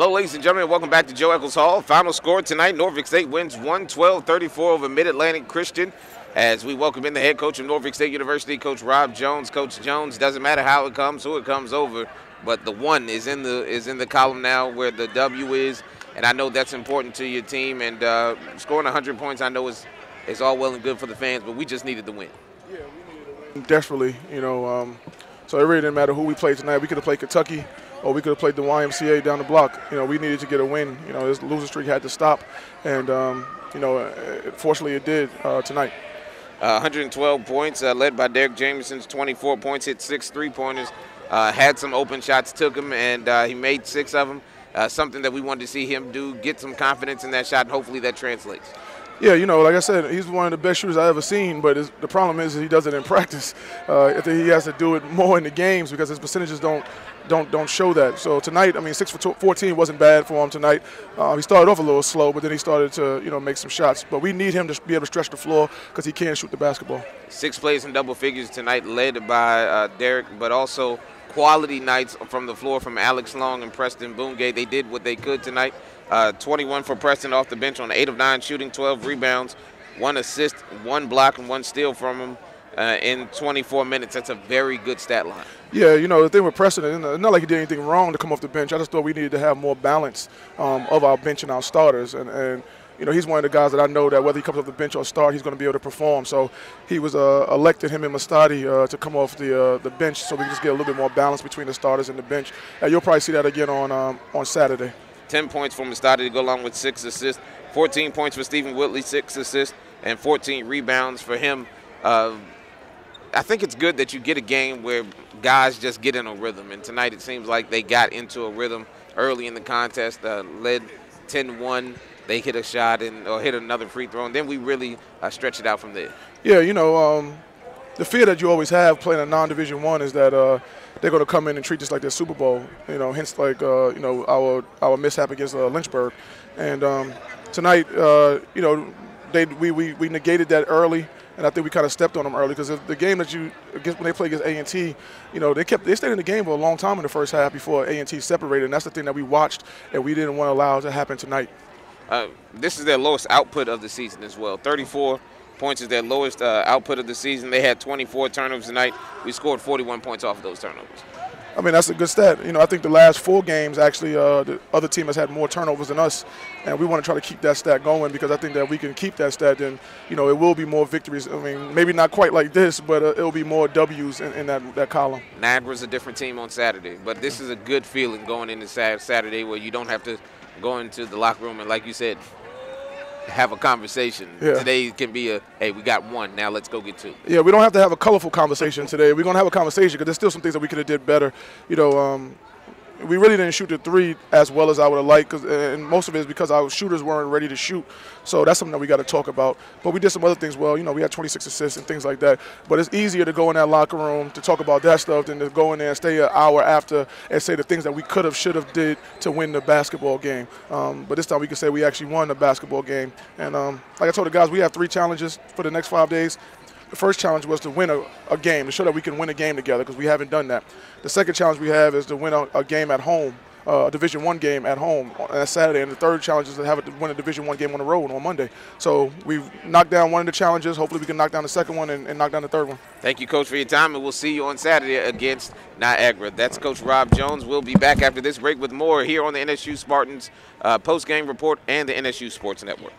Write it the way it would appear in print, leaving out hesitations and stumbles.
Hello, ladies and gentlemen. Welcome back to Joe Eccles Hall. Final score tonight, Norfolk State wins 112-34 over Mid-Atlantic Christian. As we welcome in the head coach of Norfolk State University, Coach Rob Jones. Coach Jones, doesn't matter how it comes, who it comes over, but the one is in the column now where the W is, and I know that's important to your team. And scoring 100 points, I know is all well and good for the fans, but we just needed the win. Yeah, we needed a win desperately, so it really didn't matter who we played tonight. We could have played Kentucky, or we could have played the YMCA down the block. We needed to get a win. This losing streak had to stop, and fortunately it did tonight. 112 points, led by Derek Jameson's 24 points, hit 6 3-pointers, had some open shots, took them, and he made 6 of them. Something that we wanted to see him do, get some confidence in that shot, and hopefully that translates. Yeah, like I said, he's one of the best shooters I've ever seen, but the problem is he does it in practice. I think he has to do it more in the games because his percentages don't show that. So tonight, 6 for 14 wasn't bad for him tonight. He started off a little slow, but then he started to make some shots. But we need him to be able to stretch the floor because he can shoot the basketball. 6 plays in double figures tonight, led by Derek, but also quality nights from the floor from Alex Long and Preston Boongate. They did what they could tonight. 21 for Preston off the bench on 8 of 9 shooting, 12 rebounds, 1 assist, 1 block, and 1 steal from him in 24 minutes. That's a very good stat line. Yeah, the thing with Preston, it's not like he did anything wrong to come off the bench. I just thought we needed to have more balance of our bench and our starters. And he's one of the guys that I know that whether he comes off the bench or start, he's going to be able to perform. So he was elected, him and Mustadi, to come off the bench so we can just get a little bit more balance between the starters and the bench. And you'll probably see that again on Saturday. 10 points from Mustadi to go along with 6 assists, 14 points for Stephen Whitley, 6 assists, and 14 rebounds for him. I think it's good that you get a game where guys just get in a rhythm, and tonight it seems like they got into a rhythm early in the contest, led 10-1. They hit a shot or hit another free throw, and then we really stretch it out from there. Yeah, the fear that you always have playing a non-Division I is that they're going to come in and treat this like their Super Bowl. Hence like our mishap against Lynchburg, and tonight we negated that early. And I think we kind of stepped on them early because the game that when they play against A&T, they stayed in the game for a long time in the first half before A&T separated, and that's the thing that we watched and we didn't want to allow to happen tonight. This is their lowest output of the season as well. 34 points is their lowest output of the season. They had 24 turnovers tonight. We scored 41 points off of those turnovers. That's a good stat. I think the last 4 games, actually, the other team has had more turnovers than us, and we want to try to keep that stat going because I think that we can keep that stat, then, it will be more victories. Maybe not quite like this, but it'll be more W's in that column. Niagara's a different team on Saturday, but this is a good feeling going into Saturday where you don't have to go into the locker room and, like you said, have a conversation. Yeah. Today can be hey, we got 1, now let's go get 2. Yeah, we don't have to have a colorful conversation today. We're going to have a conversation because there's still some things that we could have did better. We really didn't shoot the 3 as well as I would have liked, and most of it is because our shooters weren't ready to shoot. So that's something that we got to talk about. But we did some other things well. We had 26 assists and things like that. But it's easier to go in that locker room to talk about that stuff than to go in there and stay an hour after and say the things that we could have, should have did to win the basketball game. But this time we can say we actually won the basketball game. And like I told the guys, we have 3 challenges for the next 5 days. The first challenge was to win a game, to show that we can win a game together because we haven't done that. The second challenge we have is to win a game at home, a Division I game at home on Saturday. And the third challenge is to win a Division I game on the road on Monday. So we've knocked down one of the challenges. Hopefully we can knock down the second one and knock down the third one. Thank you, Coach, for your time, and we'll see you on Saturday against Niagara. That's Coach Rob Jones. We'll be back after this break with more here on the NSU Spartans post-game report and the NSU Sports Network.